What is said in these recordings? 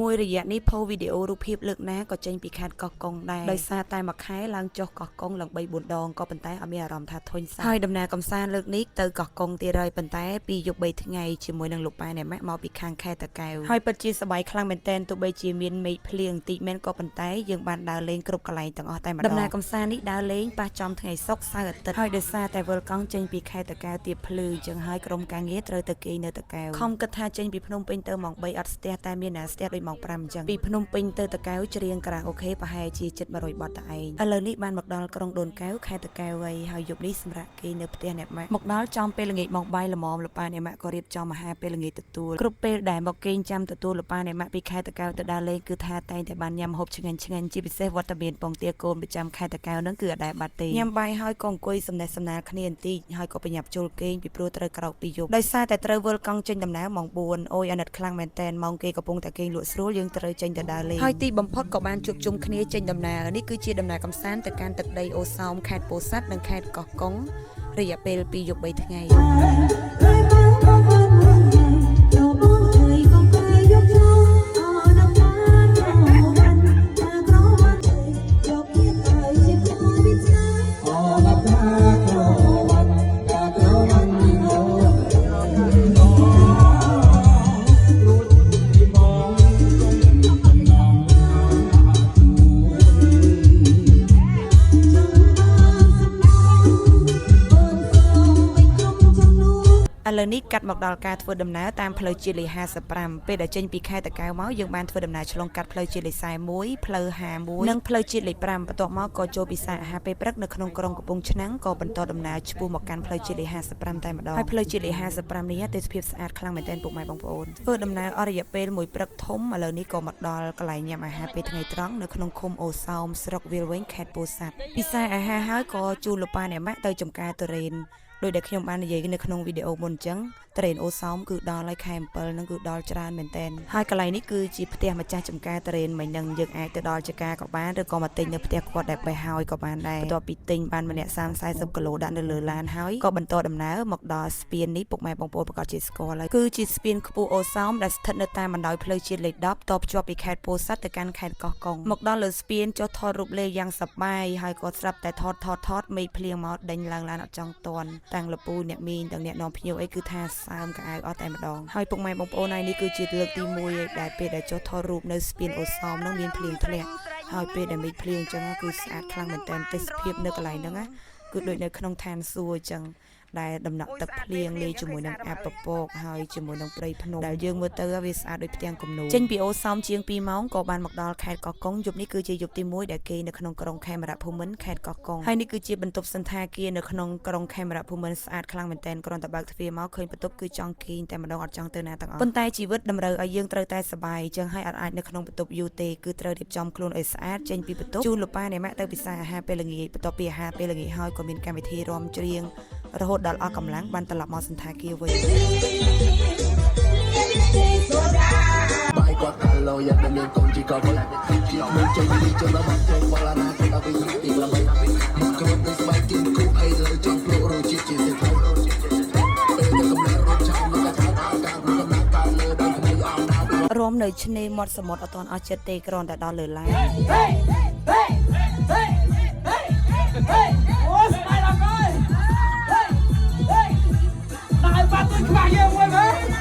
មួយរយៈនេះផូវីដេអូរូបភាពលើកណាក៏ចេញពីខេត្តកោះកុងដែរដោយសារតែមួយខែឡើងចុះកោះកុងឡើង3 4ដងក៏ប៉ុន្តែអត់មានអារម្មណ៍ថាធុញសោះហើយដំណើរកំសាន្តលើកនេះទៅកោះកុងទៀតហើយប៉ុន្តែ2 យប់ 3 ថ្ងៃជាមួយនឹងលោកប៉ែអ្នកម៉ាក់មកពីខាងខេត្តតាកែវហើយពិតជាសប្បាយខ្លាំងមែនទែនទោះបីជាមានមេឃភ្លៀងបន្តិចមែនក៏ប៉ុន្តែយើងបានដើរលេងគ្រប់កន្លែងទាំងអស់តែម្ដងដំណើរកំសាន្តនេះដើរលេងប៉ះចំថ្ងៃសុក្រសៅរ៍អាទិត្យហើយដោយសារតែវិលកង់ចេញពីខេត្តតាកែវទៀតភ្លឺចឹងហើយក្រុមការងារត្រូវទៅគេងនៅតាកែវខំគិតថាចេញពីភ្នំពេញទៅម៉ោង3អត់ស្ទះតែមានអ្នកស្ទះដូចម៉ោង5អញ្ចឹងពីភ្នំពេញទៅតាកែវច្រៀងការ៉ាអូខេប្រហែលជាជិត100បទតែឯងឥឡូវនេះបានមកដល់ក្រុងដូនកែវខេត្តតាកែវហើយយប់នេះសម្រាប់គេនៅផ្ទះអ្នកម៉ាក់មកដល់ចំពេលល្ងាចម៉ោងបាយល្មមលោកប៉ាអ្នកម៉ាក់ក៏រៀបចំអាហារពេលល្ងាចទទួលគ្រប់ពេលដែលមកគេងចាំទទួលលោកប៉ាអ្នកម៉ាក់ពីខេត្តតាកែវទៅដើរលេងគឺថាតែងតែបានញ៉ាំម្ហូបឆ្ងាញ់ជាពិសេសវត្តមានពងទាកូនប្រចាំខេត្តតាកែវនឹងគឺអត់ដែលបាត់ទេញ៉ាំបាយហើយក៏អង្គុយសំណេះសំណាលគ្នាបន្តិចហើយក៏ប្រញាប់ចូលគេងពីព្រោះត្រូវក្រោកពីយប់ដោយសារតែត្រូវវិលកង់ចេញដំណើរម៉ោង4អូយអាណិតខ្លាំងមែនតែនម៉ោងគេកំពុងតែគេងលក់ស្រួលយើងត្រូវចេញទៅដើរលេងហើយទីបំផុតក៏បានជួបជុំគ្នាចេញដំណើរនេះគឺជាដំណើរកំសាន្តទៅកាន់ទឹកដីអូសោមខេត្តពោធិ៍សាត់និងខេត្តកោះកុងរយៈពេល2 យប់ 3 ថ្ងៃឥឡូវនេះកាត់មកដល់ការធ្វើដំណើរតាមផ្លូវជាតិលេខ55ពេលដែលចេញពីខេត្តតាកែវមកយើងបានធ្វើដំណើរឆ្លងកាត់ផ្លូវជាតិលេខ41ផ្លូវ51និងផ្លូវជាតិលេខ5បន្ទាប់មកក៏ចូលពិសាអាហារពេលព្រឹកនៅក្នុងក្រុងកំពង់ឆ្នាំងក៏បន្តដំណើរឆ្ពោះមកកាន់ផ្លូវជាតិលេខ55តែម្ដងហើយផ្លូវជាតិលេខ55នេះទេសភាពស្អាតខ្លាំងមែនទែនពុកម៉ែបងប្អូនធ្វើដំណើរអស់រយៈពេលមួយព្រឹកធំឥឡូវនេះក៏មកដល់កន្លែងញ៉ាំអាហារពេលថ្ងៃត្រង់នៅក្នុងឃុំអូសោមស្រុកវាលវែងខេត្តពោធិ៍សាត់ពិសាអាហារហើយក៏ជួលលោកប៉ាអ្នកម៉ាក់ទៅចំការទុរេនដោយដែលខ្ញុំបាននិយាយនៅក្នុងវីដេអូមុនអញ្ចឹងត្រេនអូសោមគឺដល់ហើយខែ7នឹងគឺដល់ច្រើនមែនតើហើយកន្លែងនេះគឺជាផ្ទះម្ចាស់ចំការត្រេនមិញនឹងយើងអាចទៅដល់ចការក៏បានឬក៏មកទិញនៅផ្ទះគាត់ដែលបេះហើយក៏បានដែរបន្ទាប់ពីទិញបានម្នាក់30-40 គីឡូដាក់នៅលើឡានហើយក៏បន្តដំណើរមកដល់ស្ពាននេះពុកម៉ែបងប្អូនប្រកាសជាស្គាល់ហើយគឺជាស្ពានខ្ពស់អូសោមដែលស្ថិតនៅតាមបណ្ដោយផ្លូវជាតិលេខ10តភ្ជាប់ពីខេត្តពោធិ៍សាត់ទៅកាន់ខេត្តកោះកុងមកដល់លើស្ពានចុះថតរូបលេងយ៉ាងសប្បាយហើយក៏ស្រាប់តែថតមេឃភ្លៀងមកដេញឡើងឡានអត់ចង់តន់តាំងលពូអ្នកមីងទាំងអ្នកនាំភ្ញៀវអីគឺថាសើមកៅអៅអត់តែម្ដងហើយពុកម៉ែបងប្អូនហើយនេះគឺជាលើកទី1ដែលពេលដែលចុះថតរូបនៅស្ពានអូសោមនោះមានភ្លៀងធ្លាក់ហើយពេលដែលមេឃភ្លៀងអញ្ចឹងគឺស្អាតខ្លាំងមែនទែនទេសភាពនៅកន្លែងហ្នឹងណាគឺដូចនៅក្នុងឋានសួគ៌អញ្ចឹងដែលដំណក់ទឹកភ្លៀងលាយជាមួយនឹងអាប់ពពកហើយជាមួយនឹងព្រៃភ្នំដែលយើងមើលទៅវាស្អាតដូចផ្ទាំងគំនូរចេញពីអូសោមជាង2 ម៉ោងក៏បានមកដល់ខេត្តកោះកុងយប់នេះគឺជាយប់ទី1ដែលគេនៅក្នុងក្រុងខេមរភូមិន្ទខេត្តកោះកុងហើយនេះគឺជាបន្ទប់សន្តាគារនៅក្នុងក្រុងខេមរភូមិន្ទស្អាតខ្លាំងមែនទែនគ្រាន់តែបើកទ្វារមកឃើញបន្ទប់គឺចង់គេងតែម្ដងអត់ចង់ទៅណាទាំងអស់ប៉ុន្តែជីវិតតម្រូវឲ្យយើងត្រូវតែសប្បាយអញ្ចឹងហើយអត់អាចនៅក្នុងបន្ទប់យូរទេគឺត្រូវរៀបចំខ្លួនឲ្យស្អាតចេញពីបន្ទប់ជូនលោកប៉ាអ្នកម៉ាក់ទៅពិសាអាហារពេលល្ងាចបន្ទាប់ពីអាហារពេលល្ងាចហើយក៏មានកម្មវិធីរាំច្រៀងរហូតដល់អស់កម្លាំងបានត្រឡប់មកសន្តាគារវិញបាយគាត់កាឡូយ៉ាតែមានកូនជីក៏វល់ខ្ញុំមិនចេញពីចំណុចមកចូលបលាណាគេដល់ពីទីល្បីមកខ្លួនទៅស្បែកគិនគូអីលើចង់ភ្លក់រសជាតិជាសេដ្ឋីពេលតែកំណត់រត់ចាំមកថាការកំណត់ការលើដល់គ្នាអស់រំនៅឆ្នេរមាត់សមុទ្រអត់ទាន់អស់ចិត្តទេគ្រាន់តែដល់លើឡានអូស្បែកដល់កយតែបាត់ទៅខ្វះយើងមួយមើល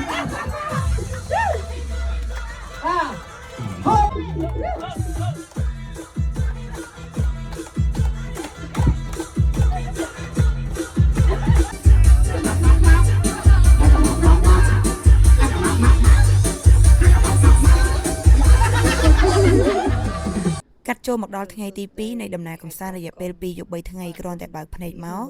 កាត់ចូលមកដល់ថ្ងៃទី2នៃដំណើរកំសាន្តរយៈពេល2 យប់ 3 ថ្ងៃគ្រាន់តែបើកភ្នែកមក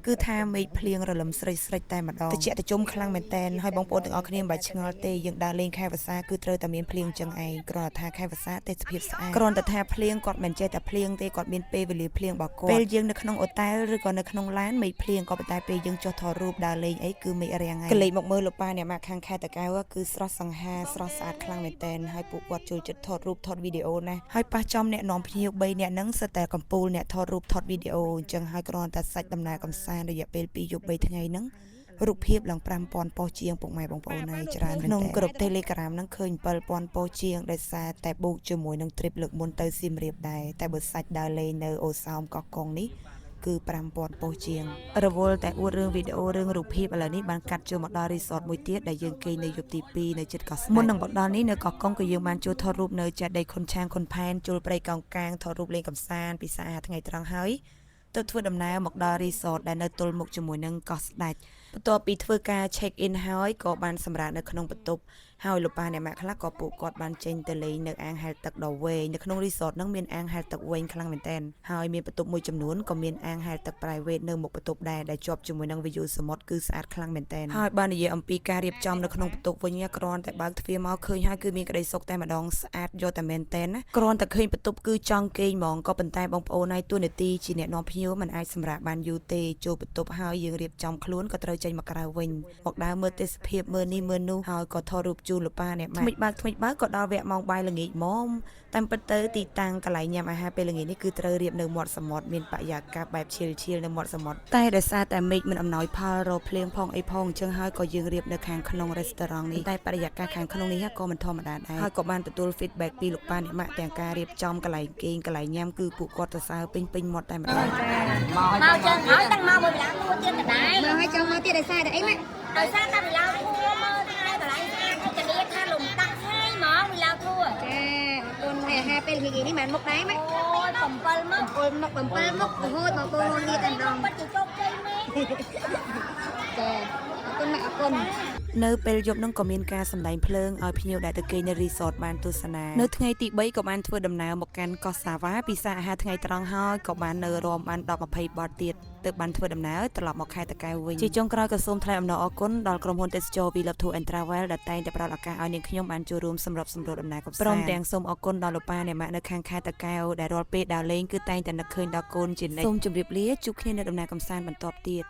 គឺថាមេឃភ្លៀងរលឹមស្រិចតែម្ដងត្រជាក់ត្រជុំខ្លាំងមែនតែនហើយបងប្អូនទាំងអស់គ្នាមិនបាច់ឆ្ងល់ទេយើងដើរលេងខែវស្សាគឺត្រូវតែមានភ្លៀងចឹងឯងគ្រាន់តែថាខែវស្សាទេសភាពស្អាតគ្រាន់តែថាភ្លៀងគាត់មិនចេះតែភ្លៀងទេគាត់មានពេលវេលាភ្លៀងរបស់គាត់ពេលយើងនៅក្នុងអូតែលឬក៏នៅក្នុងឡានមេឃភ្លៀងក៏ប៉ុន្តែពេលយើងចុះថតរូបដើរលេងអីគឺមេឃរាំងហើយកលេចមកមើលលោកប៉ាអ្នកម៉ាក់ខាងខេត្តតាកែវគឺស្រស់សង្ហាស្រស់ស្អាតខ្លាំងមែនតែនហើយពួកគាត់ចូលចិត្តថតរូបថតវីដេអូណាហើយប៉ះចំអ្នកនាំភ្ញៀវ3នាក់ហ្នឹងសិតតែកំពូលអ្នកថតរូបថតវីដេអូអញ្ចឹងហើយគ្រាន់តែសាច់ដំណើរកំសាន្តរយៈពេល2 យប់ 3 ថ្ងៃហ្នឹង រូបភាពឡើង5,000ប៉ុស្តិ៍ជាងពុកម៉ែបងប្អូនហើយច្រើនក្នុងក្រុម Telegram ហ្នឹងឃើញ7,000ប៉ុស្តិ៍ជាងដោយសារតែបូកជាមួយនឹង trip លើកមុនទៅសៀមរាបដែរតែបើសាច់ដើរលេងនៅអូសោមកោះកុងនេះគឺ5,000ប៉ុស្តិ៍ជាងរវល់តែអួតរឿងវីដេអូរឿងរូបភាពឥឡូវនេះបានកាត់ចូលមកដល់ resort មួយទៀតដែលយើងគេងនៅយប់ទី2នៅជិតកោះស្ដេចមុននឹងមកដល់នេះនៅកោះកុងក៏យើងបានចូលថតរូបនៅចេតិយខុនឆាងខុនផែនចូលព្រៃកោងកាងថតរូបលេងកម្សាន្តពិសាថ្ងៃត្រង់ហើយទៅធ្វើដំណើរមកដល់ resort ដែលនៅទល់មុខជាមួយនឹងកោះស្ដេចបន្ទាប់ពីធ្វើការ check in ហើយក៏បានសម្រាប់នៅក្នុងបន្ទប់ហើយលោកប៉ាអ្នកម៉ាក់ខ្លះក៏ពួកគាត់បានចេញទៅលេងនៅអាងហែលទឹកដ៏វែងនៅក្នុង resort ហ្នឹងមានអាងហែលទឹកវែងខ្លាំងមែនទែនហើយមានបន្ទប់មួយចំនួនក៏មានអាងហែលទឹក private នៅមុខបន្ទប់ដែរដែលជាប់ជាមួយនឹង view សមុទ្រគឺស្អាតខ្លាំងមែនទែនហើយបាននិយាយអំពីការរៀបចំនៅក្នុងបន្ទប់វិញគ្រាន់តែបើកទ្វារមកឃើញហើយគឺមានក្តីសុខតែម្ដងស្អាតយកតែមែនទែនណាគ្រាន់តែឃើញបន្ទប់គឺចង់គេងហ្មងក៏ប៉ុន្តែបងប្អូនហើយតួនាទីជាអ្នកនាំភ្ញៀវមិនអាចសម្រាប់បានយូរទេចូលបន្ទប់ហើយយើងរៀបចំខ្លួនក៏ត្រូវចេញមកក្រៅវិញមកដើរមើលទេសភាពមើលនេះមើលនោះហើយក៏ថតរូបជូនលោកប៉ាអ្នកម៉ាក់ថ្មិចបើក៏ដល់វគ្គម៉ោងបាយល្ងាចហ្មងតាមពិតទៅទីតាំងកន្លែងញ៉ាំអាហារពេលល្ងាចនេះគឺត្រូវរៀបនៅមាត់សមុទ្រមានបរិយាកាសបែបឈិលនៅមាត់សមុទ្រតែដោយសារតែមេឃមិនអំណោយផលរកភ្លៀងផងអីផងអញ្ចឹងហើយក៏យើងរៀបនៅខាងក្នុង restaurant នេះតែបរិយាកាសខាងក្នុងនេះក៏មិនធម្មតាដែរហើយក៏បានទទួល feedback ពីលោកប៉ាអ្នកម៉ាក់ទាំងការរៀបចំកន្លែងគេងកន្លែងញ៉ាំគឺពួកគាត់សរសើរពេញមាត់តែម្ដងមកចឹងហើយដឹងមកមួយឡើងមួយទៀតដដែលមកឲ្យចង់មកទៀតដោយសារតែអីម៉ាក់ដោយសារតែវាឡើងធួមើលថែកន្លែងស្អាតហើយកាលថាលំតាក់ហើយហ្មងវាឡើងធួចាអរគុណហើយអាហារពេលល្ងាចនេះមិនមុខដែរម៉ាក់អូយ7មុខ7មុខរហូតមកបងនេះតែម្ដងបាត់ជោគជ័យមែនចាអរគុណម៉ាក់អរគុណនៅពេលយប់នឹងក៏មានការសម្ដែងភ្លើងឲ្យភ្ញៀវដែលទៅគេងនៅ resort បានទស្សនានៅថ្ងៃទី3ក៏បានធ្វើដំណើរមកកាន់កោះសាវ៉ាពិសាអាហារថ្ងៃត្រង់ហើយក៏បាននៅរំបាន10-20បទទៀតទើបបានធ្វើដំណើរត្រឡប់មកខេត្តតាកែវវិញជាចុងក្រោយក៏សូមថ្លែងអំណរអគុណដល់ក្រុមហ៊ុនទេសចរ We Love Tour and Travel ដែលតែងតែផ្ដល់ឱកាសឲ្យនាងខ្ញុំបានចូលរួមសម្របសម្រួលដំណើរកម្សាន្តព្រមទាំងសូមអគុណដល់លោកប៉ាអ្នកម៉ាក់នៅខាងខេត្តតាកែវដែលរាល់ពេលដើរលេងគឺតែងតែនឹកឃើញដល់កូនជានិច្ចសូមជម្រាបលាជួបគ្នានៅដំណើរកម្សាន្តបន្តទៀត